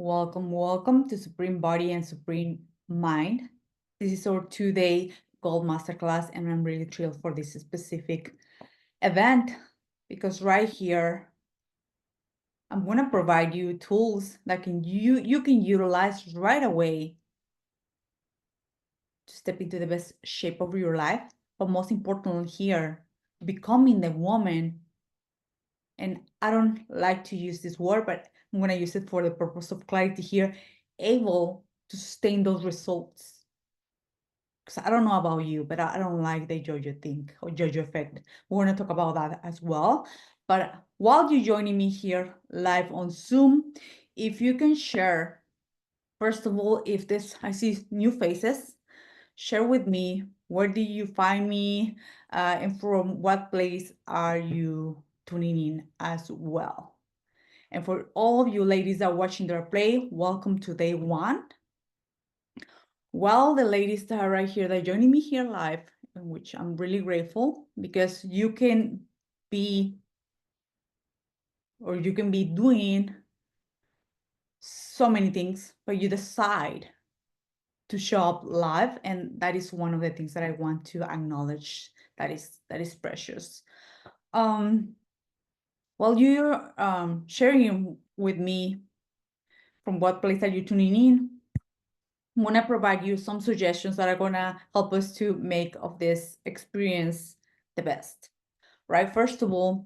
Welcome to Supreme Body and Supreme Mind. This is our 2-day Gold Masterclass, and I'm really thrilled for this specific event because right here, I'm going to provide you tools that you can utilize right away to step into the best shape of your life. But most importantly here, becoming the woman, and I don't like to use this word, but I'm going to use it for the purpose of clarity here, able to sustain those results. Because I don't know about you, but I don't like the JoJo thing or JoJo effect. We're going to talk about that as well. But while you're joining me here live on Zoom, if you can share, first of all, if this, I see new faces, share with me, where do you find me? And from what place are you tuning in as well? And for all of you ladies that are watching the replay, welcome to day one. Well, the ladies that are right here, that are joining me here live, in which I'm really grateful because you can be doing so many things, but you decide to show up live, and that is one of the things that I want to acknowledge. That is precious. While you're sharing with me from what place are you tuning in, I'm going to provide you some suggestions that are going to help us to make of this experience the best, right? First of all,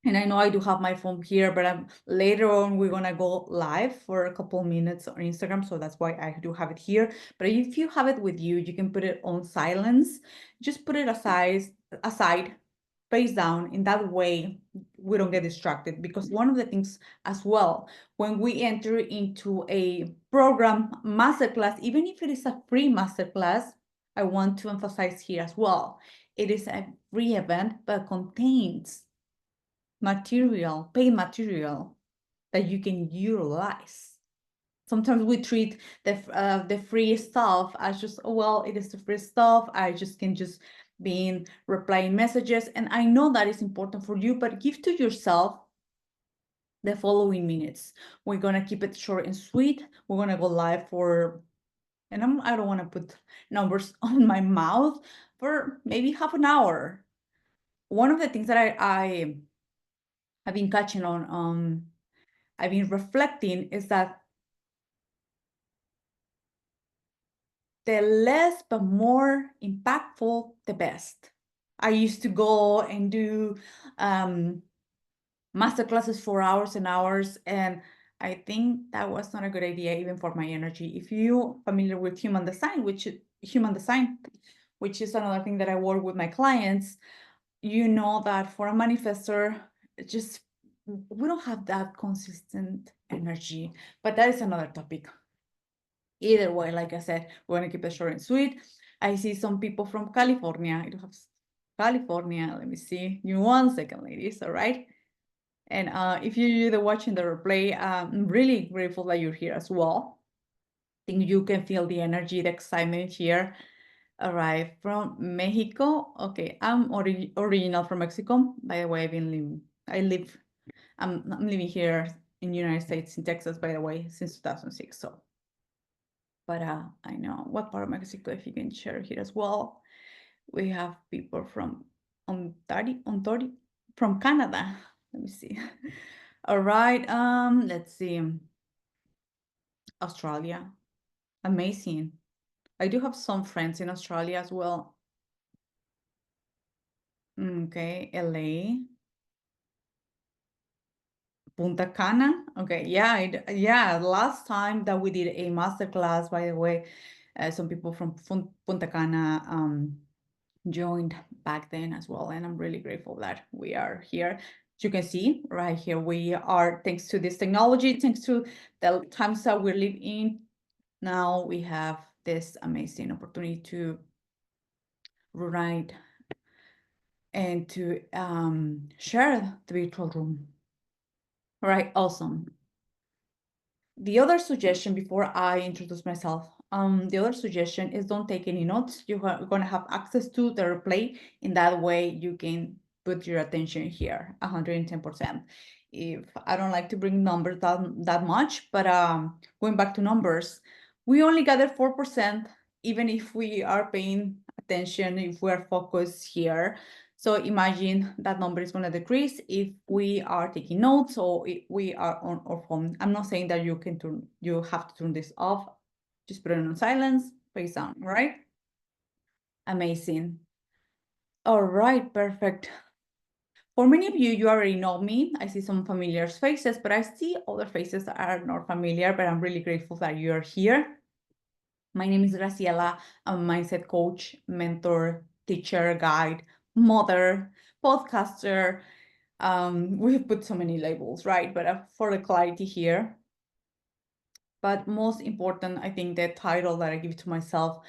and I know I do have my phone here, but later on, we're going to go live for a couple minutes on Instagram. So that's why I do have it here. But if you have it with you, you can put it on silence. Just put it aside, face down. In that way, we don't get distracted. Because one of the things as well, when we enter into a program masterclass, even if it is a free masterclass, I want to emphasize here as well, it is a free event, but contains paid material that you can utilize. Sometimes we treat the free stuff as just, oh, well, it is the free stuff. I just can just be replying messages. And I know that is important for you, but give to yourself the following minutes. We're going to keep it short and sweet. We're going to go live for, and I don't want to put numbers on my mouth, for maybe half an hour. One of the things that I've been catching on, I've been reflecting, is that the less but more impactful, the best. I used to go and do master classes for hours and hours, and I think that was not a good idea even for my energy. If you're familiar with human design, which is another thing that I work with my clients, you know that for a manifestor, just we don't have that consistent energy, but that is another topic. Either way, like I said, we're gonna keep it short and sweet. I see some people from California. I do have California. Let me see. Give me 1 second, ladies. All right. And if you're watching the replay, I'm really grateful that you're here as well. I think you can feel the energy, the excitement here. All right, from Mexico. Okay, I'm original from Mexico. By the way, I'm living here in the United States, in Texas, by the way, since 2006. So, but I know what part of Mexico, if you can share here as well. We have people from Ontario, from Canada. Let me see. All right, let's see. Australia, amazing. I do have some friends in Australia as well. Okay, LA. Punta Cana. Okay, yeah. Last time that we did a masterclass, by the way, some people from Punta Cana joined back then as well, and I'm really grateful that we are here. As you can see right here, we are, thanks to this technology, thanks to the times that we live in now, we have this amazing opportunity to write and to share the virtual room. All right, awesome. The other suggestion, before I introduce myself, the other suggestion is don't take any notes. You're going to have access to the replay. In that way, you can put your attention here 110%. if I don't like to bring numbers that much, but going back to numbers, we only gather 4%, even if we are paying attention, if we're focused here. So imagine that number is going to decrease if we are taking notes or if we are on our phone. I'm not saying that you have to turn this off. Just put it on silence, face down, right? Amazing. All right, perfect. For many of you, you already know me. I see some familiar faces, but I see other faces that are not familiar, but I'm really grateful that you're here. My name is Graciela. I'm a mindset coach, mentor, teacher, guide, mother, podcaster. We've put so many labels, right? But for the clarity here. But most important, I think the title that I give to myself,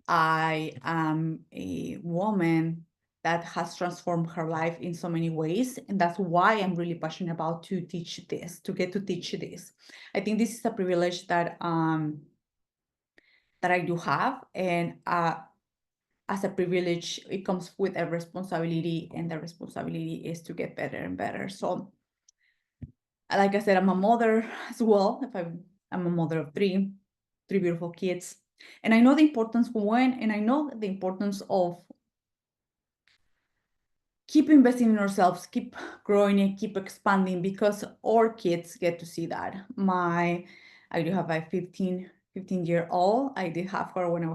I am a woman that has transformed her life in so many ways. And that's why I'm really passionate about to teach this, to get to teach this. I think this is a privilege that I do have. And as a privilege, it comes with a responsibility, and the responsibility is to get better and better. So like I said, I'm a mother as well. I'm a mother of three beautiful kids. And I know the importance of keep investing in ourselves, keep growing and keep expanding, because our kids get to see that. I do have a 15-year-old. I did have her when I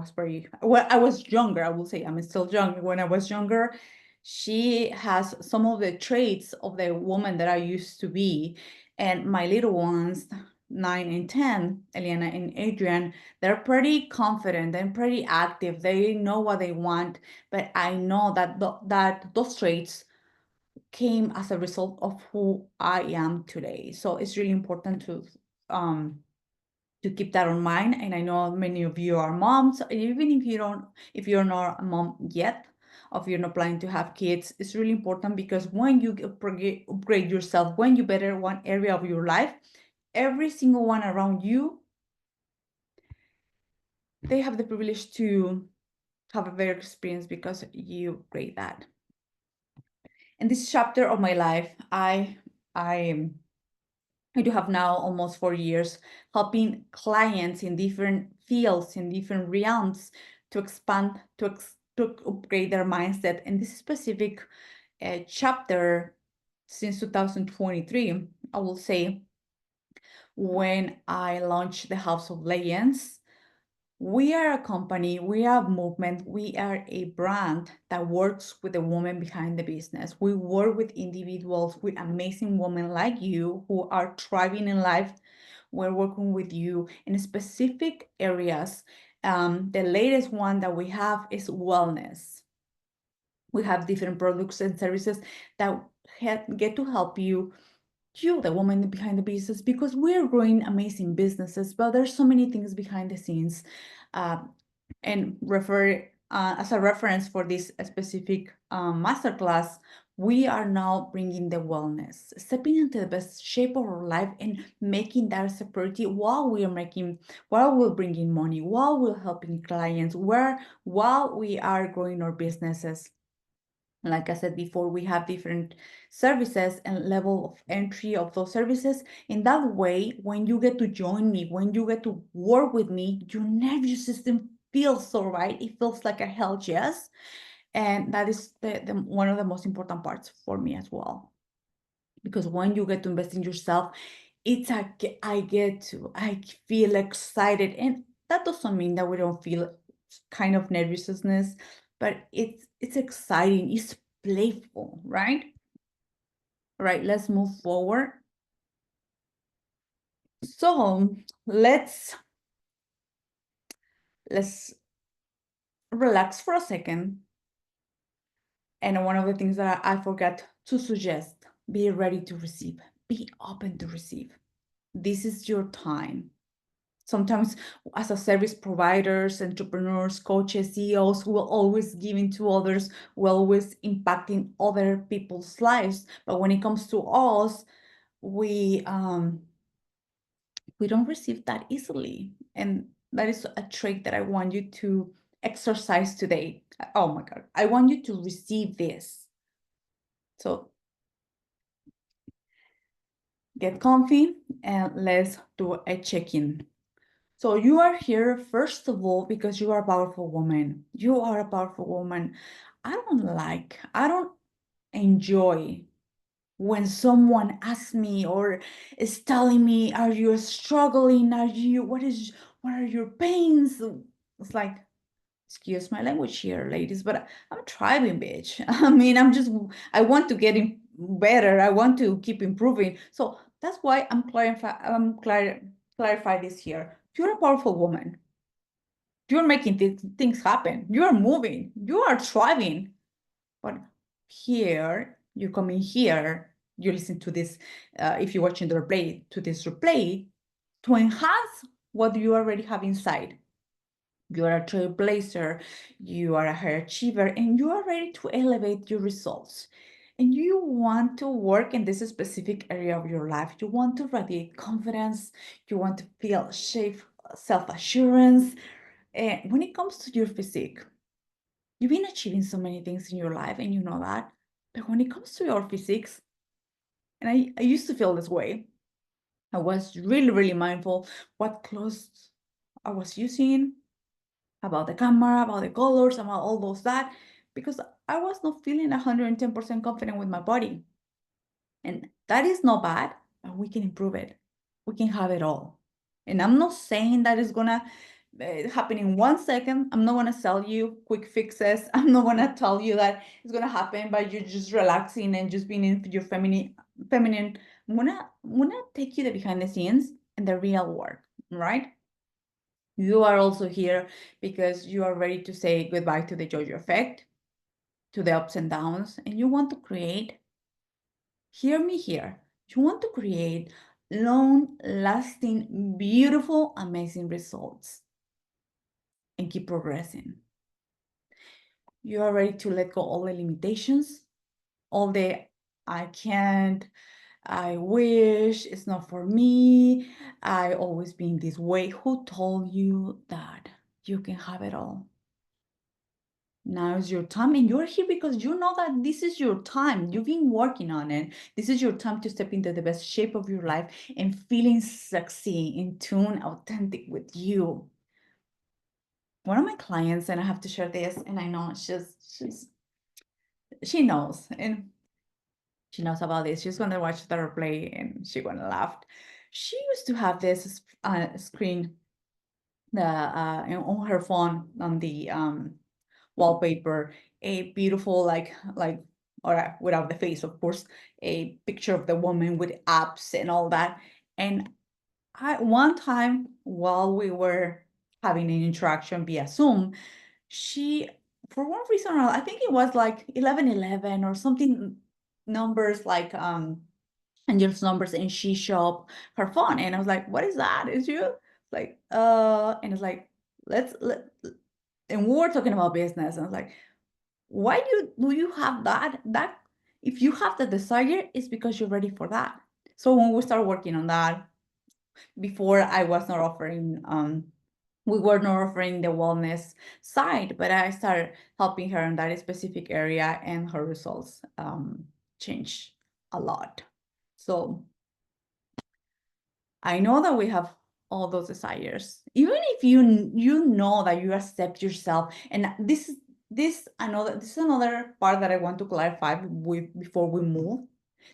was younger. I will say I'm still young. When I was younger, she has some of the traits of the woman that I used to be. And my little ones, 9 and 10, Eliana and Adrian, they're pretty confident and pretty active. They know what they want, but I know that those traits came as a result of who I am today. So it's really important to keep that in mind. And I know many of you are moms, even if you're not a mom yet, or if you're not planning to have kids, it's really important, because when you upgrade yourself, when you better one area of your life, every single one around you, they have the privilege to have a better experience because you upgrade that. In this chapter of my life, I do have now almost 4 years helping clients in different fields, in different realms, to expand, to upgrade their mindset. And this specific chapter, since 2023, I will say, when I launched the House of Legends, we are a company, we are a movement, we are a brand that works with the woman behind the business. We work with individuals, with amazing women like you who are thriving in life. We're working with you in specific areas. The latest one that we have is wellness. We have different products and services that get to help you, the woman behind the business, because we're growing amazing businesses, but there's so many things behind the scenes. And as a reference for this specific masterclass, we are now bringing the wellness, stepping into the best shape of our life and making that a priority while we're bringing money, while we're helping clients, while we are growing our businesses. Like I said before, we have different services and level of entry of those services. In that way, when you get to join me, when you get to work with me, your nervous system feels so right. It feels like a hell yes. And that is one of the most important parts for me as well. Because when you get to invest in yourself, I feel excited. And that doesn't mean that we don't feel kind of nervousness, but it's exciting, it's playful, right? All right, let's move forward. So let's relax for a second. And one of the things that I forgot to suggest, be ready to receive, be open to receive. This is your time. Sometimes as a service providers, entrepreneurs, coaches, CEOs, we're always giving to others, we're always impacting other people's lives. But when it comes to us, we don't receive that easily. And that is a trait that I want you to exercise today. Oh my God, I want you to receive this. So get comfy and let's do a check-in. So you are here, first of all, because you are a powerful woman. You are a powerful woman. I don't enjoy when someone asks me or is telling me, are you struggling? What are your pains? It's like, excuse my language here, ladies, but I'm thriving, bitch. I mean, I want to get better. I want to keep improving. So that's why clarify this here. You're a powerful woman. You're making things happen. You're moving. You are thriving. But here, you come in here, you listen to this, if you're watching the replay, to this replay, to enhance what you already have inside. You are a trailblazer, you are a high achiever, and you are ready to elevate your results. And you want to work in this specific area of your life. You want to radiate confidence, you want to feel safe, self-assurance. And when it comes to your physique, you've been achieving so many things in your life and you know that. But when it comes to your physiques, and I used to feel this way, I was really, really mindful what clothes I was using, about the camera, about the colors, about all those that, because I was not feeling 110% confident with my body. And that is not bad, but we can improve it. We can have it all. And I'm not saying that it's gonna happen in 1 second. I'm not gonna sell you quick fixes. I'm not gonna tell you that it's gonna happen by you just relaxing and just being in your feminine. I'm gonna take you the behind the scenes and the real work, right? You are also here because you are ready to say goodbye to the jojo effect, to the ups and downs, and you want to create, hear me here, you want to create long-lasting, beautiful, amazing results and keep progressing. You are ready to let go all the limitations, all the I can't, I wish, it's not for me, I always been this way. Who told you that you can have it all? Now is your time, and you're here because you know that this is your time. You've been working on it. This is your time to step into the best shape of your life and feeling sexy, in tune, authentic with you. One of my clients, and I have to share this, and I know she knows, and she knows about this. She's gonna watch the replay and she's gonna laugh. She used to have this screen on her phone on the wallpaper, a beautiful or without the face, of course, a picture of the woman with abs and all that. And one time while we were having an interaction via Zoom, she, for one reason or another, I think it was like 1111 or something, numbers like Angel's numbers, and she showed up her phone, and I was like, "What is that? Is you?" Like, and it's like, let and we were talking about business, and I was like, why do you have that if you have the desire, it's because you're ready for that. So when we start working on that, before I was not offering we were not offering the wellness side, but I started helping her in that specific area, and her results changed a lot. So I know that we have all those desires. Even if you know that you accept yourself, and this is another part that I want to clarify before we move.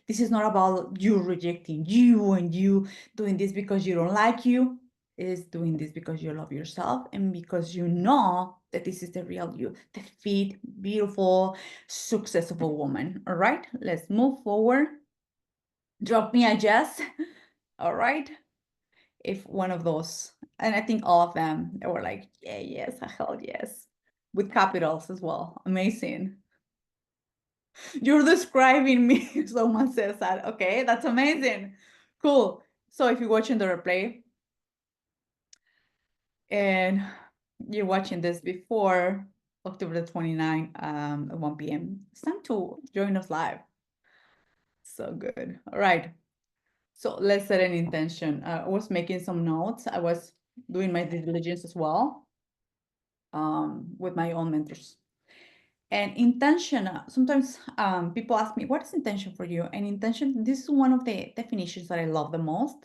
This is not about you rejecting you and you doing this because you don't like you. It is doing this because you love yourself and because you know that this is the real you, the fit, beautiful, successful woman. All right, let's move forward. Drop me a yes. All right, if one of those, and I think all of them, they were like, yeah, yes, hell yes, with capitals as well. Amazing. You're describing me. Someone says that. Okay, that's amazing. Cool. So if you're watching the replay and you're watching this before October the 29th at 1 p.m., it's time to join us live. So good. All right. So let's set an intention. I was making some notes. I was doing my due diligence as well with my own mentors. And intention, sometimes people ask me, what is intention for you? And intention, this is one of the definitions that I love the most,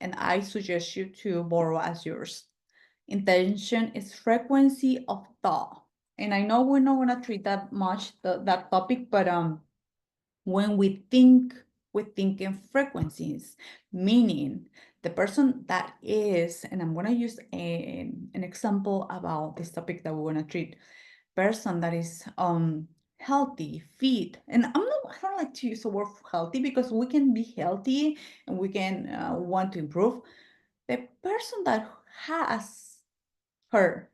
and I suggest you to borrow as yours. Intention is frequency of thought. And I know we're not going to treat that much that topic, but when we think in frequencies, meaning the person that is, and I'm going to use an example about this topic that we're going to treat, person that is healthy, fit, and I don't like to use the word healthy because we can be healthy and we can want to improve. The person that has her,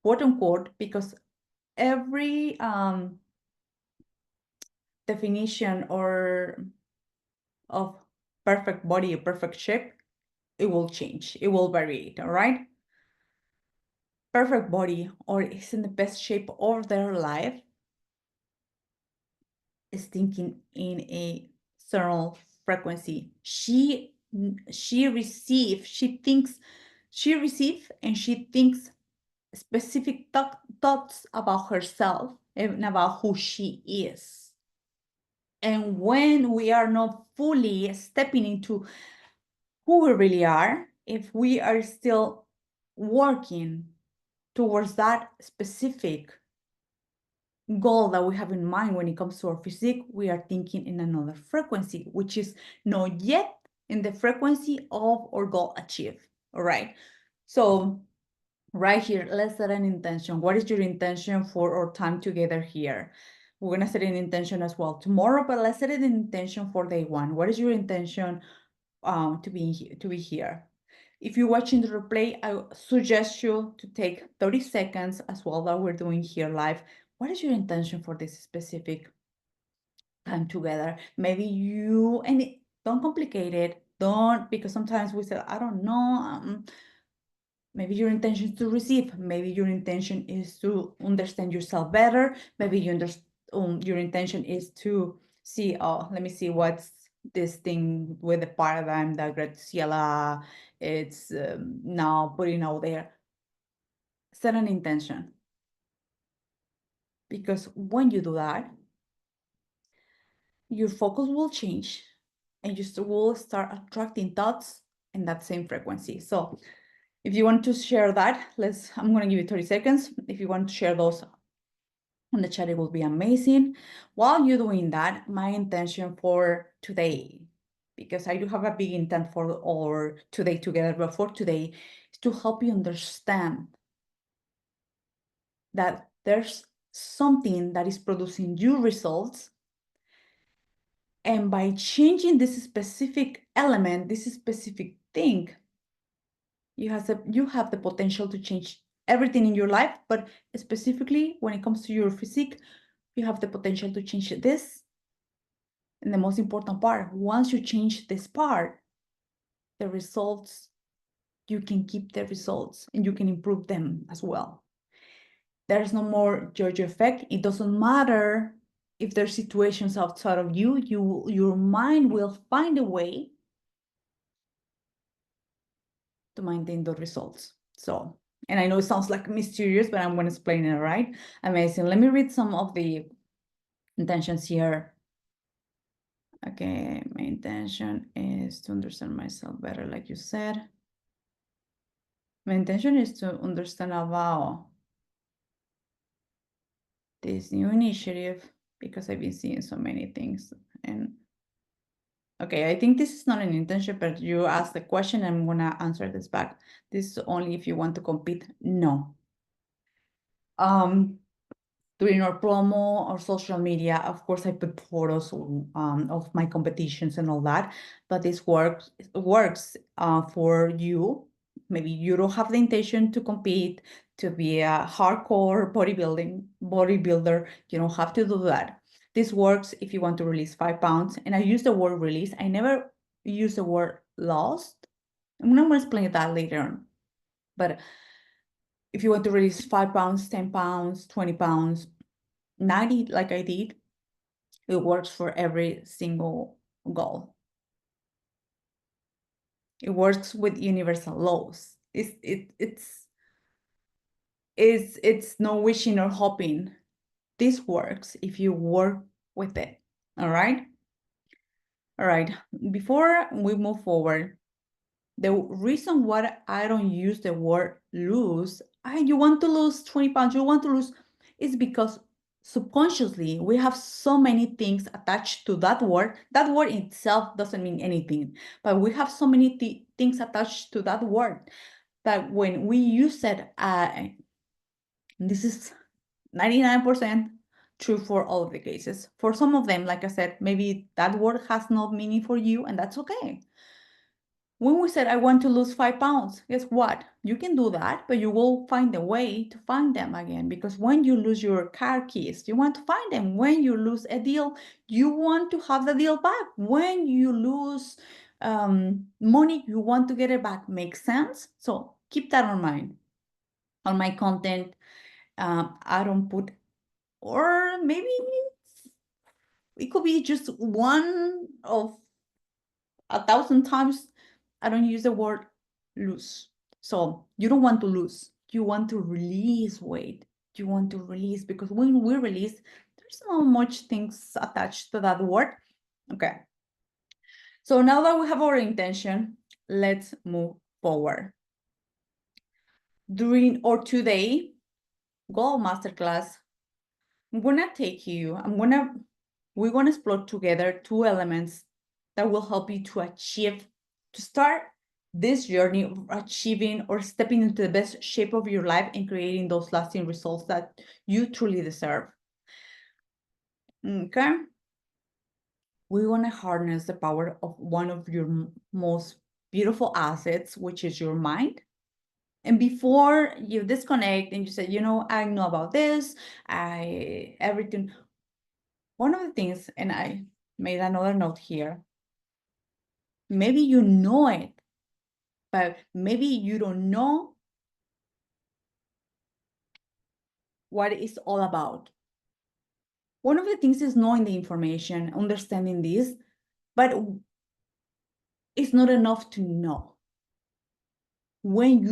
quote unquote, because every definition or of perfect body or perfect shape, it will change, it will vary, all right? Perfect body or is in the best shape of their life is thinking in a certain frequency. She receives and she thinks specific thoughts about herself and about who she is. And when we are not fully stepping into who we really are, if we are still working towards that specific goal that we have in mind when it comes to our physique, we are thinking in another frequency, which is not yet in the frequency of our goal achieved. All right. So right here, let's set an intention. What is your intention for our time together here? We're gonna set an intention as well tomorrow, but let's set an intention for day one. What is your intention to be here? If you're watching the replay, I suggest you to take 30 seconds as well that we're doing here live. What is your intention for this specific time together? Maybe you, and don't complicate it. Don't, because sometimes we say, I don't know. Maybe your intention is to receive. Maybe your intention is to understand yourself better. Maybe your intention is to see, oh, let me see what's this thing with the paradigm that Graciela it's now putting out there. Set an intention. Because when you do that, your focus will change and you will start attracting thoughts in that same frequency. So if you want to share that, I'm going to give you 30 seconds. If you want to share those on the chat, it will be amazing. While you're doing that, my intention for today, because I do have a big intent for our today together, but for today, is to help you understand that there's something that is producing you results. And by changing this specific element, this specific thing, you have the potential to change everything in your life, but specifically when it comes to your physique, you have the potential to change this. And the most important part, once you change this part, the results, you can keep the results and you can improve them as well. There's no more Jojo effect. It doesn't matter if there's situations outside of you, your mind will find a way to maintain the results. So, and I know it sounds like mysterious, but I'm going to explain it, right? Amazing. Let me read some of the intentions here. Okay, my intention is to understand myself better, like you said. My intention is to understand about this new initiative because I've been seeing so many things. And okay, I think this is not an intention, but you asked the question, I'm gonna answer this back. This is only if you want to compete. No. During our promo or social media, of course, I put photos of my competitions and all that, but this works for you. Maybe you don't have the intention to compete, to be a hardcore bodybuilder. You don't have to do that. This works if you want to release 5 pounds. And I use the word release. I never use the word lost. I'm not going to explain that later on. But if you want to release 5 pounds, 10 pounds, 20 pounds, 90, like I did, it works for every single goal. It works with universal laws. It's no wishing or hoping. this works if you work with it. All right. All right. Before we move forward, the reason why I don't use the word lose, you want to lose 20 pounds, you want to lose, is because subconsciously we have so many things attached to that word. That word itself doesn't mean anything, but we have so many things attached to that word that when we use it, this is 99% true for all of the cases. For some of them, like I said, maybe that word has no meaning for you, and that's okay. When we said, I want to lose 5 pounds, guess what? You can do that, but you will find a way to find them again. Because when you lose your car keys, you want to find them. When you lose a deal, you want to have the deal back. When you lose money, you want to get it back. Makes sense? So keep that in mind. On my content, I don't put, or maybe it could be just one of 1,000 times I don't use the word lose. So you don't want to lose. You want to release weight. You want to release, because when we release, there's not much things attached to that word. Okay. So now that we have our intention, let's move forward. During our today goal masterclass, we're gonna explore together 2 elements that will help you to start this journey of achieving or stepping into the best shape of your life and creating those lasting results that you truly deserve. Okay? We want to harness the power of one of your most beautiful assets, which is your mind. And before you disconnect and you say, I know about this, everything. One of the things, and I made another note here, maybe you know it, but maybe you don't know what it's all about. One of the things is knowing the information, understanding this, but it's not enough to know. When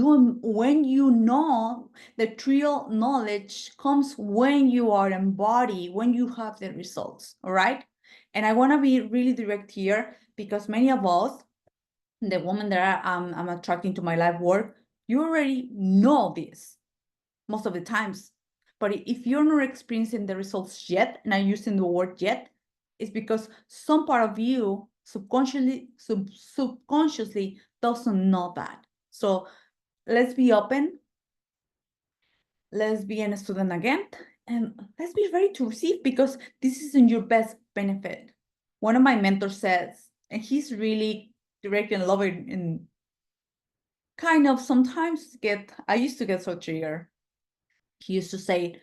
you know, the true knowledge comes when you are embodied, when you have the results, all right? And I want to be really direct here, because many of us, the women that I'm attracting to my life work, you already know this most of the times. But if you're not experiencing the results yet, and I'm using the word yet, it's because some part of you subconsciously doesn't know that. So let's be open. Let's be a student again. And let's be ready to receive, because this is in your best benefit. One of my mentors says, and he's really direct and loving, and kind of sometimes I used to get so triggered. He used to say,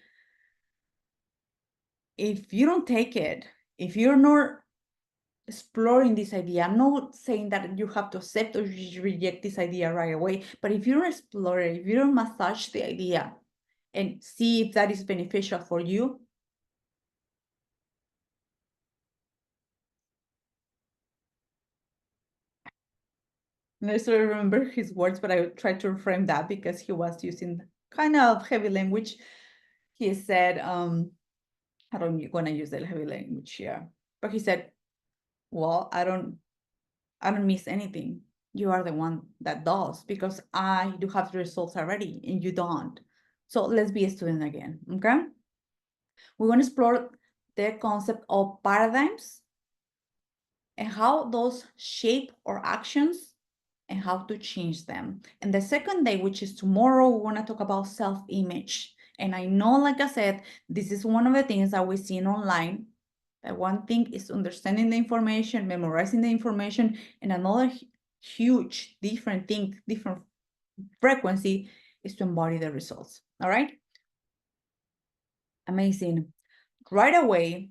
if you don't take it, if you're not exploring this idea, I'm not saying that you have to accept or reject this idea right away, but if you don't explore it, if you don't massage the idea and see if that is beneficial for you, and I still remember his words, but I tried to reframe that because he was using kind of heavy language. He said, I don't want to use the heavy language here, but he said, well, I don't miss anything. You are the one that does, because I do have the results already and you don't. So let's be a student again, okay? We want to explore the concept of paradigms and how those shape our actions and how to change them. And the second day, which is tomorrow, we want to talk about self-image. And I know, like I said, this is one of the things that we've seen online. That one thing is understanding the information, memorizing the information, and another huge different frequency is to embody the results. All right? Amazing. Right away,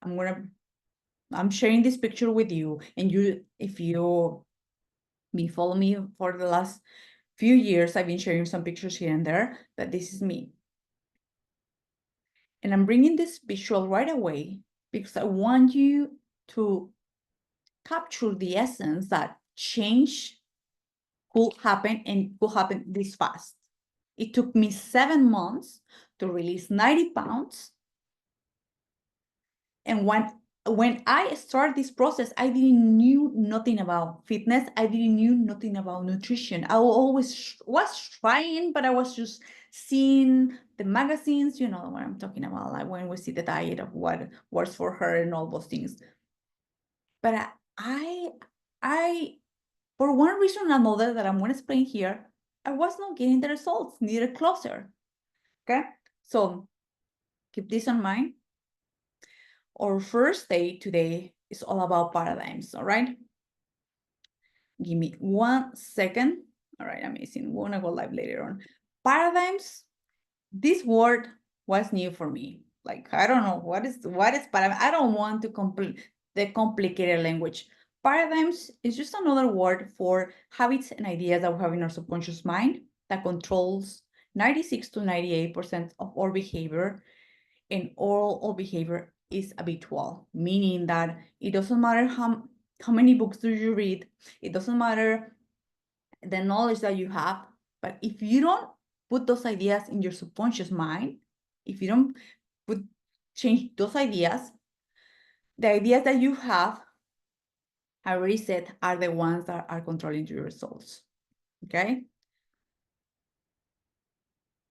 I'm sharing this picture with you, and if you follow me for the last few years, I've been sharing some pictures here and there, but this is me. And I'm bringing this visual right away because I want you to capture the essence that change could happen, and could happen this fast. It took me 7 months to release 90 pounds And when I started this process, I didn't knew nothing about fitness. I didn't knew nothing about nutrition. I always was trying, but I was just seeing the magazines, you know what I'm talking about, like when we see the diet of what works for her and all those things. But I for one reason or another that I'm going to explain here, I was not getting the results, neither closer. Okay, so keep this in mind. Our first day today is all about paradigms, all right? Give me 1 second. All right, amazing. We're gonna go live later on. Paradigms, this word was new for me. Like, I don't know what is paradigm. I don't want to the complicated language. Paradigms is just another word for habits and ideas that we have in our subconscious mind that controls 96 to 98% of our behavior, and all behavior is habitual, meaning that it doesn't matter how many books do you read, it doesn't matter the knowledge that you have, but if you don't put those ideas in your subconscious mind, if you don't change those ideas, the ideas that you have, I already said, are the ones that are controlling your results, okay?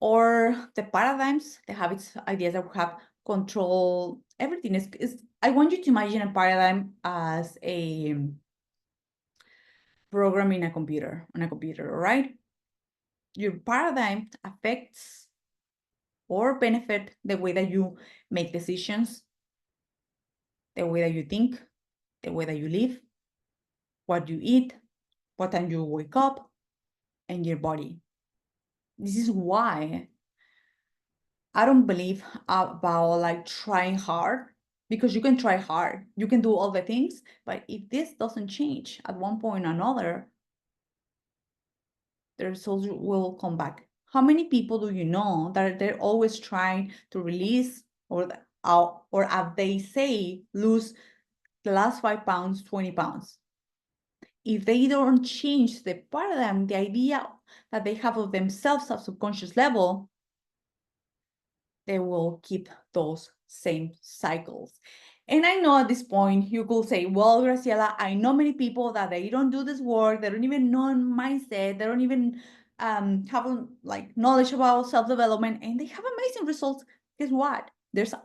Or the paradigms, the habits, ideas that we have control everything. I want you to imagine a paradigm as a program in a computer, all right? Your paradigm affects or benefit the way that you make decisions, the way that you think, the way that you live, what you eat, what time you wake up, and your body. This is why I don't believe about like trying hard, because you can try hard, you can do all the things, but if this doesn't change at one point or another, the results will come back. How many people do you know that they're always trying to release or as they say, lose the last 5 pounds, 20 pounds? If they don't change the paradigm, the idea that they have of themselves at subconscious level, they will keep those same cycles. And I know at this point you could say, well, Graciela, I know many people that they don't do this work, they don't even know mindset, they don't even have like knowledge about self-development, and they have amazing results. Guess what? There's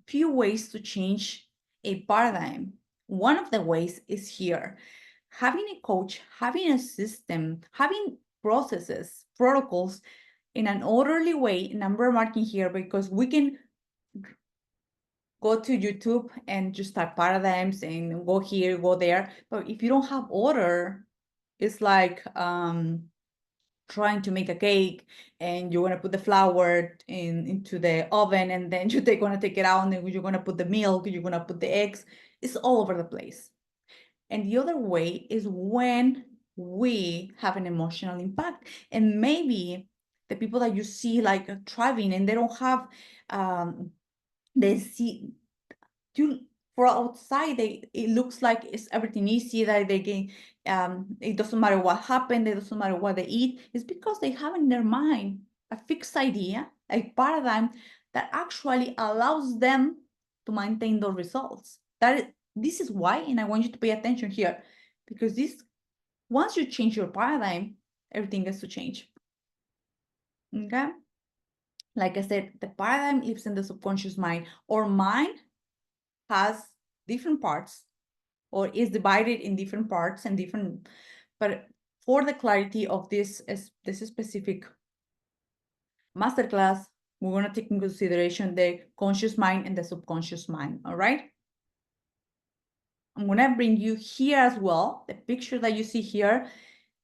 few ways to change a paradigm. One of the ways is here. Having a coach, having a system, having processes, protocols in an orderly way, and I'm remarking here because we can go to YouTube and just type paradigms and go here, go there. But if you don't have order, it's like trying to make a cake and you want to put the flour into the oven, and then you're going to take it out, and then you're going to put the milk, you're going to put the eggs. It's all over the place. And the other way is when we have an emotional impact, and maybe the people that you see like thriving and they don't have they see you for outside, it looks like it's everything easy, that they can it doesn't matter what happened, it doesn't matter what they eat. It's because they have in their mind a fixed idea, a paradigm that actually allows them to maintain those results. This is why, and I want you to pay attention here, because once you change your paradigm, everything has to change. Okay, like I said, the paradigm lives in the subconscious mind. Our mind has different parts, or is divided in different parts and different, but for the clarity of this specific masterclass, we're going to take in consideration the conscious mind and the subconscious mind. All right, I'm going to bring you here as well. The picture that you see here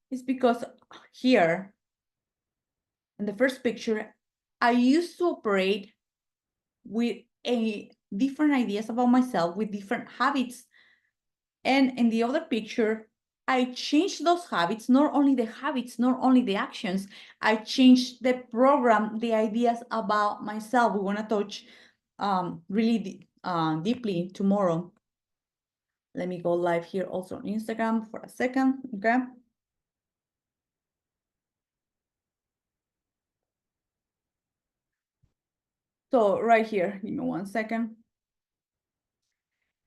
is because here in the first picture, I used to operate with different ideas about myself, with different habits. And in the other picture, I changed those habits, not only the habits, not only the actions, I changed the program, the ideas about myself. We want to touch really deeply tomorrow. Let me go live here also on Instagram for a second, okay? So right here, give me 1 second.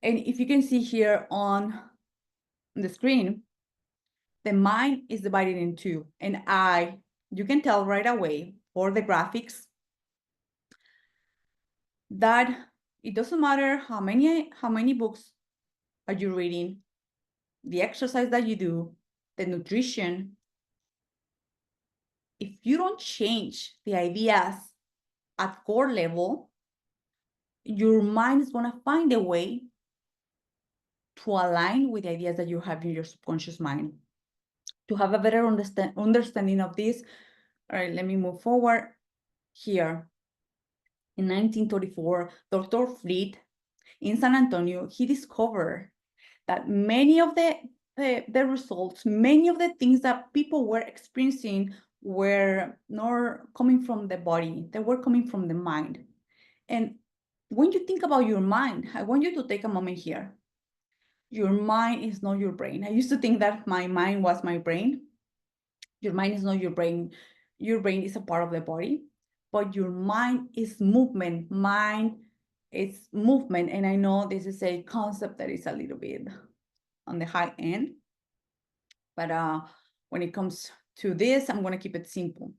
And if you can see here on the screen, the mind is divided in two. And you can tell right away for the graphics that it doesn't matter how many books are you reading, the exercise that you do, the nutrition. If you don't change the ideas at core level, your mind is going to find a way to align with the ideas that you have in your subconscious mind. To have a better understanding of this, all right, let me move forward here. In 1934, Dr. Fleet in San Antonio, he discovered that many of the results, many of the things that people were experiencing were not coming from the body, they were coming from the mind. And when you think about your mind, I want you to take a moment here. Your mind is not your brain. I used to think that my mind was my brain. Your mind is not your brain. Your brain is a part of the body, but your mind is movement. Mind is movement. And I know this is a concept that is a little bit on the high end, but when it comes to this, I'm going to keep it simple.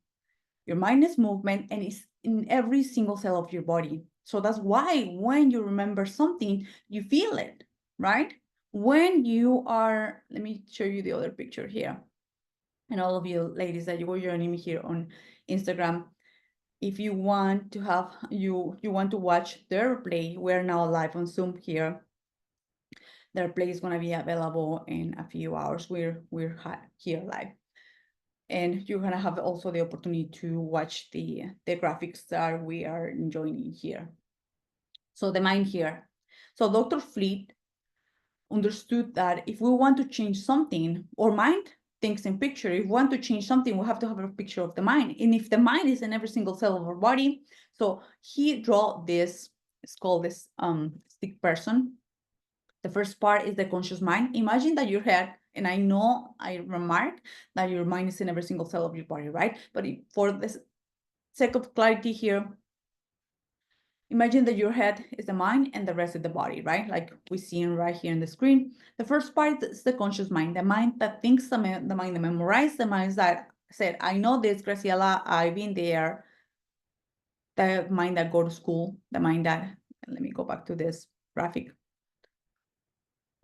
Your mind is movement and it's in every single cell of your body. So that's why when you remember something, you feel it, right? When you are, let me show you the other picture here. And all of you ladies that you were joining me here on Instagram, if you want to have, you want to watch their play, we're now live on Zoom here. Their play is going to be available in a few hours. We're here live. And you're going to have also the opportunity to watch the graphics that we are enjoying here. So the mind here. So Dr. Fleet understood that if we want to change something, or mind thinks in picture, if we want to change something, we have to have a picture of the mind. And if the mind is in every single cell of our body, so he draw this, it's called this stick person. The first part is the conscious mind. Imagine that your head, and I know I remark that your mind is in every single cell of your body, right? But for the sake of clarity here, imagine that your head is the mind and the rest is the body, right? Like we see right here in the screen. The first part is the conscious mind, the mind that thinks, the mind that memorizes, the mind that said, I know this, Graciela, I've been there. The mind that go to school, the mind that, let me go back to this graphic.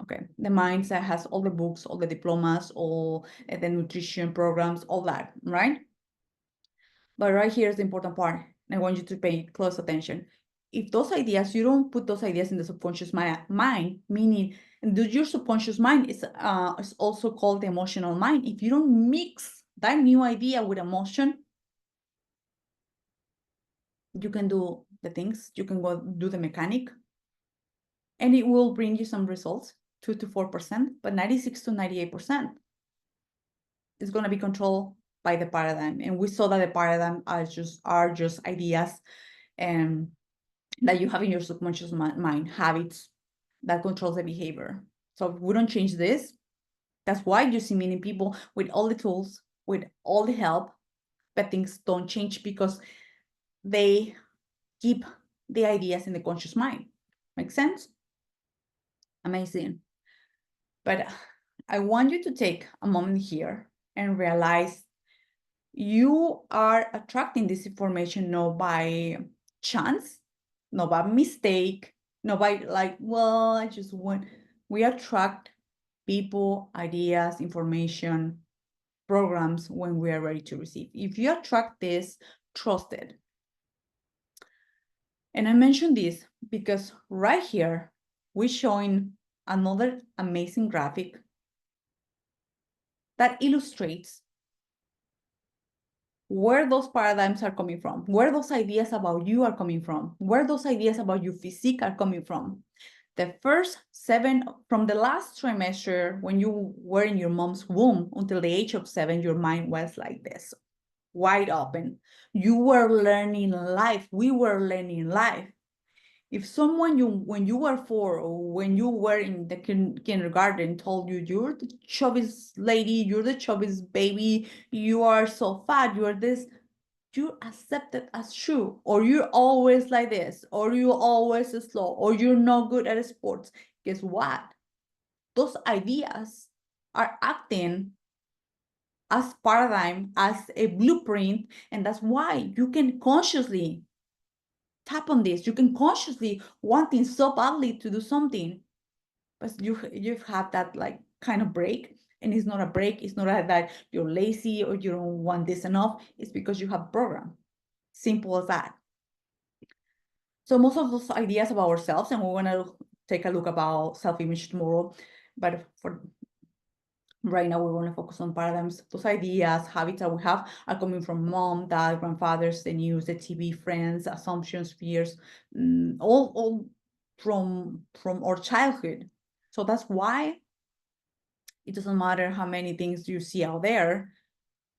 Okay, the mind that has all the books, all the diplomas, all the nutrition programs, all that, right? But right here is the important part. And I want you to pay close attention. If those ideas, you don't put those ideas in the subconscious mind, meaning your subconscious mind is also called the emotional mind. If you don't mix that new idea with emotion, you can do the things, you can go do the mechanic, and it will bring you some results, 2 to 4%, but 96 to 98% is going to be controlled by the paradigm. And we saw that the paradigm are just ideas and that you have in your subconscious mind, habits that controls the behavior. So if we don't change this, that's why you see many people with all the tools, with all the help, but things don't change because they keep the ideas in the conscious mind. Make sense? Amazing. But I want you to take a moment here and realize you are attracting this information not by chance, not by mistake, not by like, well, I just want. We attract people, ideas, information, programs when we are ready to receive. If you attract this, trust it. And I mentioned this because right here, we're showing another amazing graphic that illustrates where those paradigms are coming from, where those ideas about you are coming from, where those ideas about your physique are coming from. The first 7, from the last trimester, when you were in your mom's womb until the age of 7, your mind was like this, wide open. You were learning life. We were learning life. If someone when you were 4 or when you were in the kindergarten told you, you're the chubbiest lady, you're the chubbiest baby, you are so fat, you're this, you accept it as true, or you're always like this, or you're always slow, or you're not good at sports, guess what? Those ideas are acting as paradigm, as a blueprint, and that's why you can consciously tap on this. You can consciously wanting so badly to do something, but you've had that like kind of break, and it's not a break. It's not that you're lazy or you don't want this enough. It's because you have program. Simple as that. So most of those ideas about ourselves, and we're gonna take a look about self-image tomorrow, but for right now we want to focus on paradigms. Those ideas, habits that we have are coming from mom, dad, grandfathers, the news, the TV, friends, assumptions, fears, all from our childhood. So that's why it doesn't matter how many things you see out there.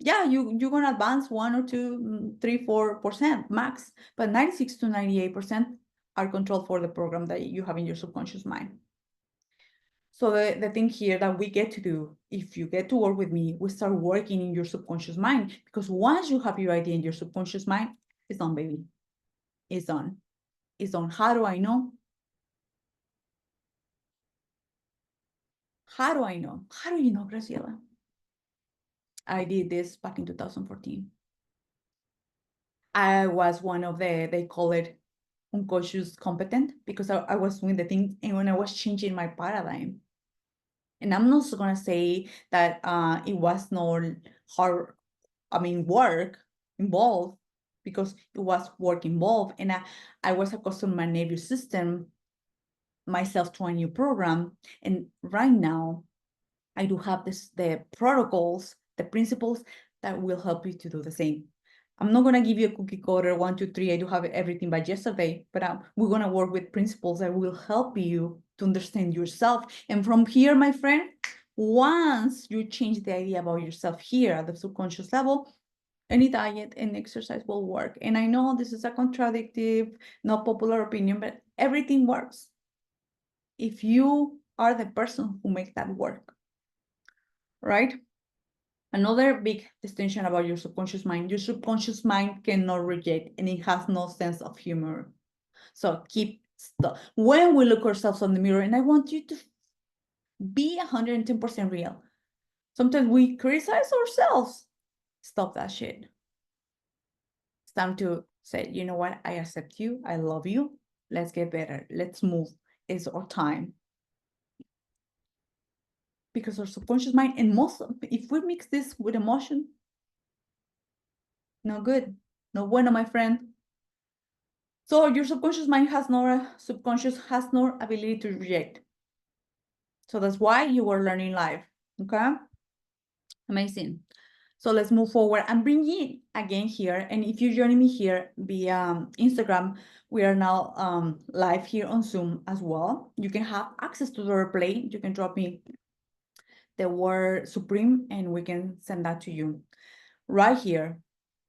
Yeah, you're gonna advance 1 or 2, 3, 4% max, but 96 to 98% are controlled for the program that you have in your subconscious mind. So the thing here that we get to do, if you get to work with me, we start working in your subconscious mind, because once you have your idea in your subconscious mind, it's done, baby. It's done. It's done. How do I know? How do I know? How do you know, Graciela? I did this back in 2014. I was one of they call it unconscious competent, because I was doing the thing, and when I was changing my paradigm. And I'm not gonna say that it was not hard, work involved, because it was work involved, and I was accustomed my nervous system myself to a new program. And right now, I do have the protocols, the principles that will help you to do the same. I'm not gonna give you a cookie cutter 1, 2, 3. I do have everything by yesterday, but we're gonna work with principles that will help you to understand yourself. And from here, my friend, once you change the idea about yourself here at the subconscious level, any diet and exercise will work. And I know this is a contradictive, not popular opinion, but everything works if you are the person who makes that work, right? Another big distinction about your subconscious mind cannot reject, and it has no sense of humor. So keep stuff. When we look ourselves on the mirror, and I want you to be 110% real. Sometimes we criticize ourselves. Stop that shit. It's time to say, you know what? I accept you. I love you. Let's get better. Let's move. It's our time. Because our subconscious mind, and if we mix this with emotion, no good. No bueno, my friend. So your subconscious mind has no ability to reject. So that's why you are learning live. Okay. Amazing. So let's move forward and bring in again here. And if you're joining me here via Instagram, we are now live here on Zoom as well. You can have access to the replay. You can drop me the word supreme and we can send that to you right here.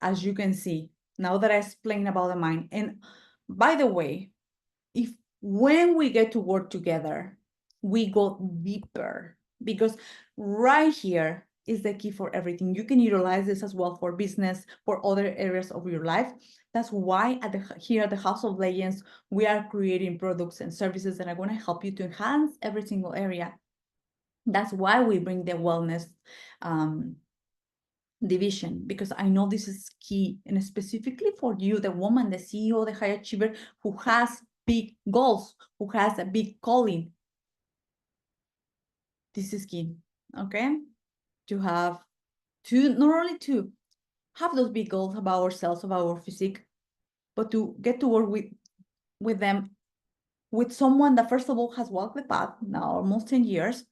As you can see, now that I explained about the mind. And by the way, when we get to work together, we go deeper, because right here is the key for everything. You can utilize this as well for business, for other areas of your life. That's why here at the House of Legends, we are creating products and services that are going to help you to enhance every single area. That's why we bring the wellness division, because I know this is key, and specifically for you, the woman, the CEO, the high achiever, who has big goals, who has a big calling. This is key, okay? To have not only to have those big goals about ourselves, about our physique, but to get to work with them, with someone that first of all has walked the path now almost 10 years,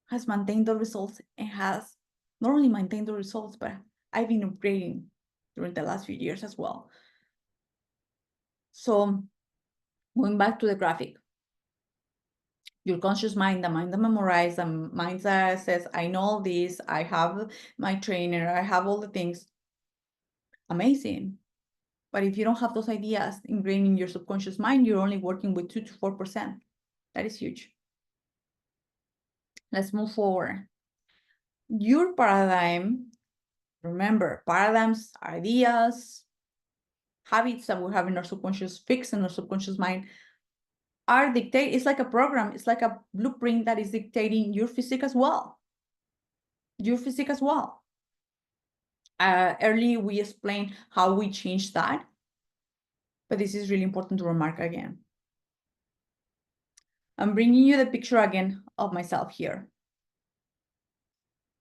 has maintained the results, and has not only maintained the results, but I've been upgrading during the last few years as well. So going back to the graphic, your conscious mind, the mind that memorizes, the mind that says, I know all this, I have my trainer, I have all the things. Amazing. But if you don't have those ideas ingrained in your subconscious mind, you're only working with 2 to 4%. That is huge. Let's move forward. Your paradigm Remember, paradigms, ideas, habits that we have in our subconscious, fixed in our subconscious mind, are dictate. It's like a program. It's like a blueprint that is dictating your physique as well. Your physique as well. Earlier we explained how we change that, but this is really important to remark again. I'm bringing you the picture again of myself here.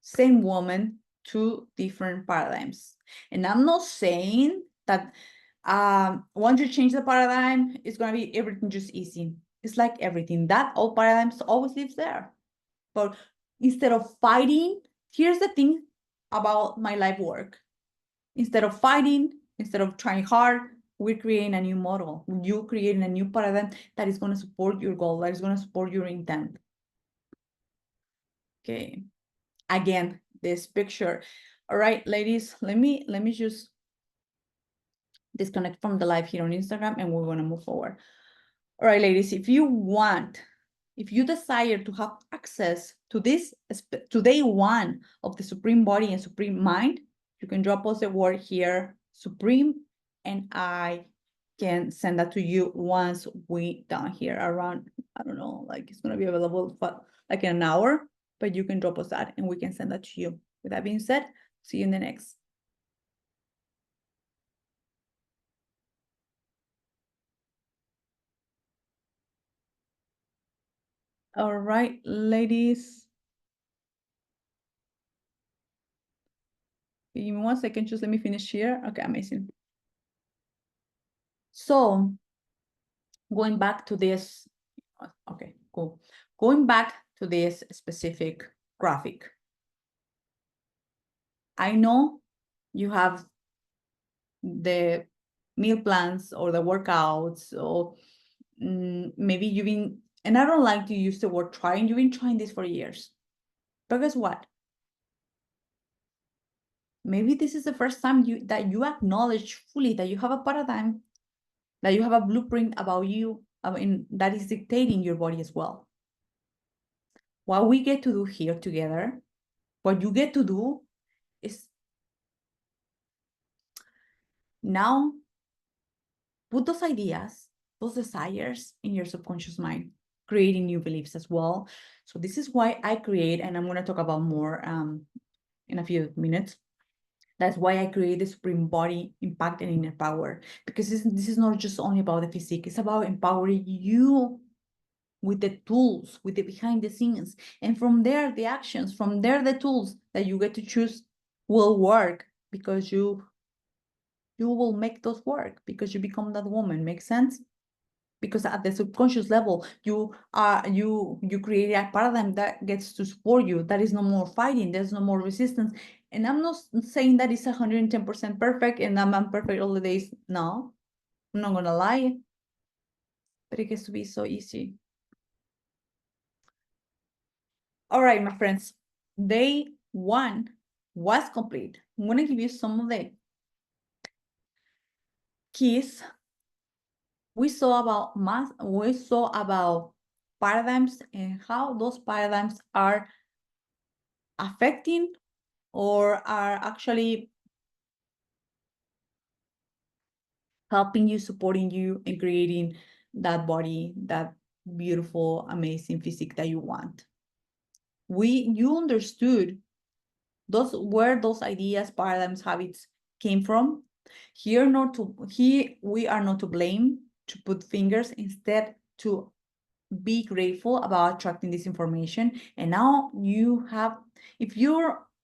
Same woman, two different paradigms. And I'm not saying that once you change the paradigm, it's going to be everything just easy. It's like everything. That old paradigm always lives there. But instead of fighting, here's the thing about my life work. Instead of fighting, instead of trying hard, we're creating a new model. You're creating a new paradigm that is going to support your goal, that is going to support your intent. Okay. Again, this picture. All right, ladies, let me just disconnect from the live here on Instagram and we're going to move forward. All right, ladies, if you desire to have access to this, to day one of the Supreme Body and Supreme Mind, you can drop us the word here, Supreme, and I can send that to you once we done here around, I don't know, like it's going to be available for like in an hour, but you can drop us that and we can send that to you. With that being said, see you in the next. All right, ladies. Give me 1 second, just let me finish here. Okay, amazing. So going back to this, okay, cool. Going back to this specific graphic. I know you have the meal plans or the workouts, or maybe you've been, and I don't like to use the word trying, you've been trying this for years. But guess what? Maybe this is the first time that you acknowledge fully that you have a paradigm, that you have a blueprint about you, that is dictating your body as well. What we get to do here together, what you get to do is now put those ideas, those desires in your subconscious mind, creating new beliefs as well. So this is why I create, and I'm going to talk about more in a few minutes. That's why I create the Supreme Body Impact and Inner Power, because this is not just only about the physique, it's about empowering you with the tools, with the behind the scenes. And from there, the actions, from there, the tools that you get to choose will work, because you will make those work, because you become that woman. Make sense? Because at the subconscious level, you create a paradigm that gets to support you. That is no more fighting, there's no more resistance. And I'm not saying that it's 110% perfect and I'm perfect all the days. No, I'm not gonna lie, but it gets to be so easy. All right, my friends, day one was complete. I'm gonna give you some of the keys. We saw about paradigms and how those paradigms are affecting or are actually helping you, supporting you, and creating that body, that beautiful, amazing physique that you want. You understood where those ideas, paradigms, habits came from. Here we are not to blame, to put fingers, instead to be grateful about attracting this information. And now you have, if you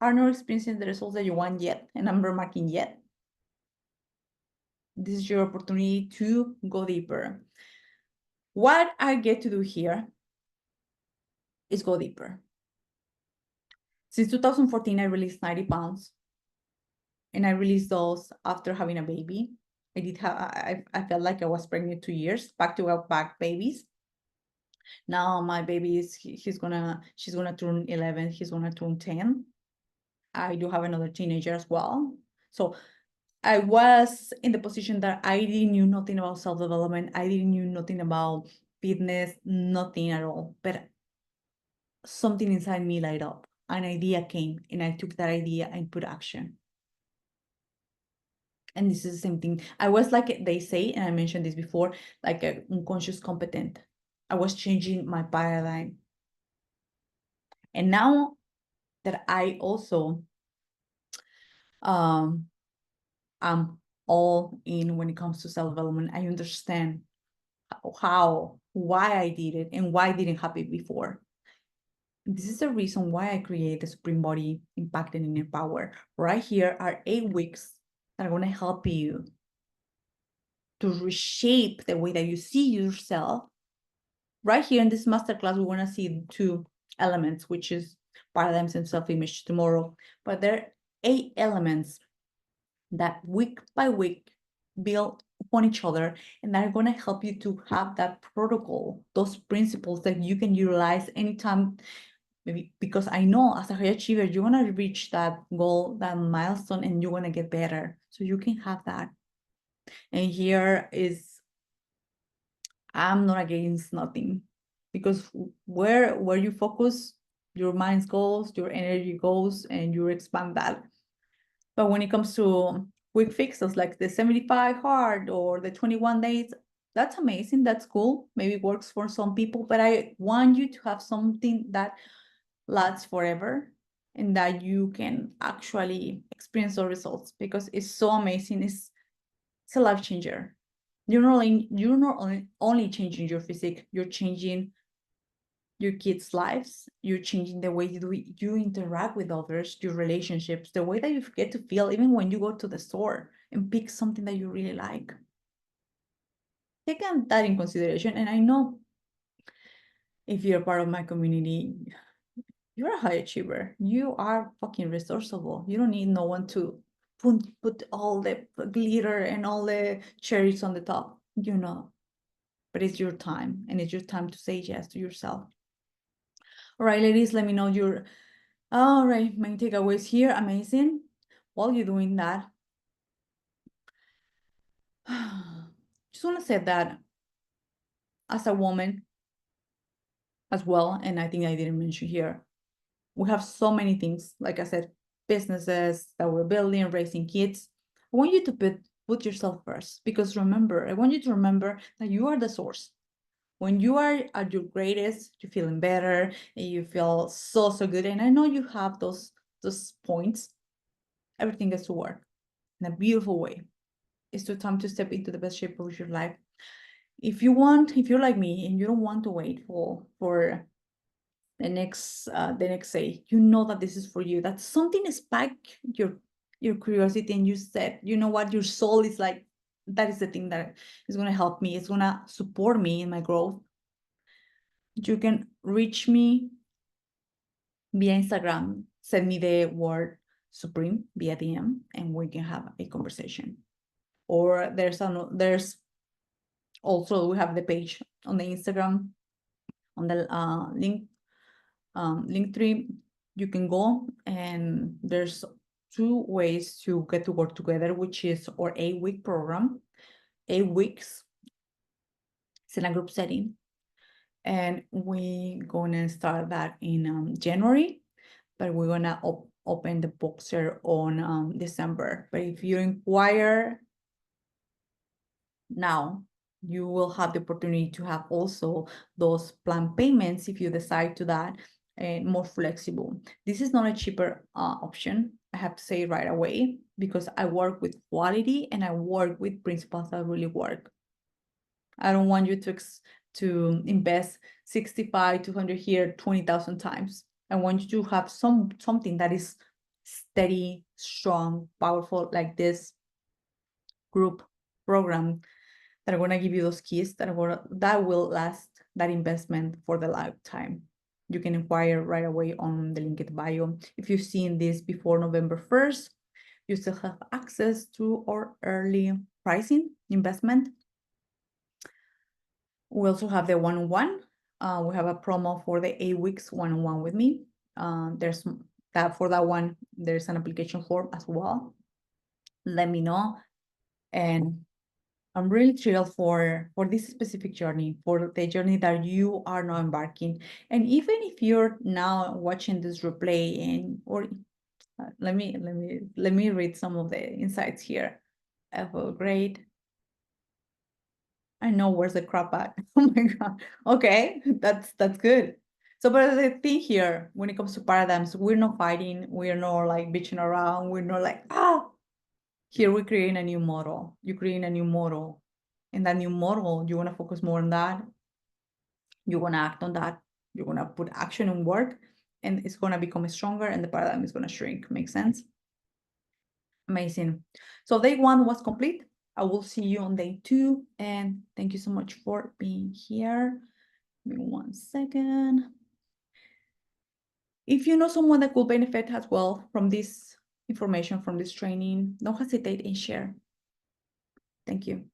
are not experiencing the results that you want yet, and I'm remarking yet, this is your opportunity to go deeper. What I get to do here is go deeper. Since 2014, I released 90 pounds. And I released those after having a baby. I felt like I was pregnant 2 years, back babies. Now my baby is, she's gonna turn 11, he's gonna turn 10. I do have another teenager as well. So I was in the position that I didn't knew nothing about self-development. I didn't knew nothing about fitness, nothing at all. But something inside me light up. An idea came and I took that idea and put action. And this is the same thing. I was like they say, and I mentioned this before, like an unconscious competent. I was changing my paradigm. And now that I also am all in when it comes to self-development, I understand why I did it and why I didn't have it before. This is the reason why I create the Supreme Body Impact and Inner Power. Right here are 8 weeks that are going to help you to reshape the way that you see yourself. Right here in this masterclass, we want to see 2 elements, which is paradigms and self-image tomorrow. But there are 8 elements that week by week build upon each other and that are going to help you to have that protocol, those principles that you can utilize anytime. Maybe because I know as a high achiever, you're going to reach that goal, that milestone, and you're going to get better. So you can have that. And here is, I'm not against nothing, because where you focus, your mind goes, your energy goes, and you expand that. But when it comes to quick fixes like the 75 hard or the 21 days, that's amazing. That's cool. Maybe it works for some people, but I want you to have something that lasts forever and that you can actually experience the results, because it's so amazing. It's a life changer. You're not only changing your physique, you're changing your kids' lives, you're changing the way you interact with others, your relationships, the way that you get to feel, even when you go to the store and pick something that you really like. Take that in consideration. And I know if you're part of my community, you're a high achiever. You are fucking resourceable. You don't need no one to put all the glitter and all the cherries on the top, but it's your time, and it's your time to say yes to yourself. All right, ladies, let me know your all right main takeaways here. Amazing. While you're doing that, just want to say that as a woman as well, and I think I didn't mention here, we have so many things, like I said, businesses that we're building, raising kids. I want you to put yourself first, because remember, I want you to remember that you are the source. When you are at your greatest, you're feeling better and you feel so good. And I know you have those points. Everything gets to work in a beautiful way. It's the time to step into the best shape of your life. If you're like me and you don't want to wait for the next day, you know that this is for you. That something spiked your curiosity, and you said, you know what, your soul is like, that is the thing that is going to help me. It's going to support me in my growth. You can reach me via Instagram. Send me the word Supreme via DM, and we can have a conversation. Or there's also, we have the page on the Instagram, on the link tree. You can go, and there's 2 ways to get to work together, which is our 8-week program. 8 weeks. It's in a group setting, and we're gonna start that in January, but we're gonna open the Boxer on December. But if you inquire now, you will have the opportunity to have also those planned payments if you decide to that, and more flexible. This is not a cheaper option, I have to say right away, because I work with quality and I work with principles that really work. I don't want you to invest 65, 200 here, 20,000 times. I want you to have something that is steady, strong, powerful, like this group program, that are going to give you those keys that will last that investment for the lifetime. You can inquire right away on the link in the bio. If you've seen this before November 1st, you still have access to our early pricing investment. We also have the one-on-one. We have a promo for the 8 weeks one-on-one with me. There's that for that one. There's an application form as well. Let me know. And I'm really thrilled for this specific journey, for the journey that you are now embarking. And even if you're now watching this replay, let me read some of the insights here. I feel great. I know where's the crap at. Oh my God. Okay, that's good. So, but the thing here, when it comes to paradigms, we're not fighting, we're not like bitching around, we're not like, ah. Here we're creating a new model. You're creating a new model. And that new model, you want to focus more on that. You want to act on that. You want to put action and work, and it's going to become stronger and the paradigm is going to shrink. Make sense? Amazing. So day 1 was complete. I will see you on day 2. And thank you so much for being here. Give me 1 second. If you know someone that could benefit as well from this information, from this training, don't hesitate and share. Thank you.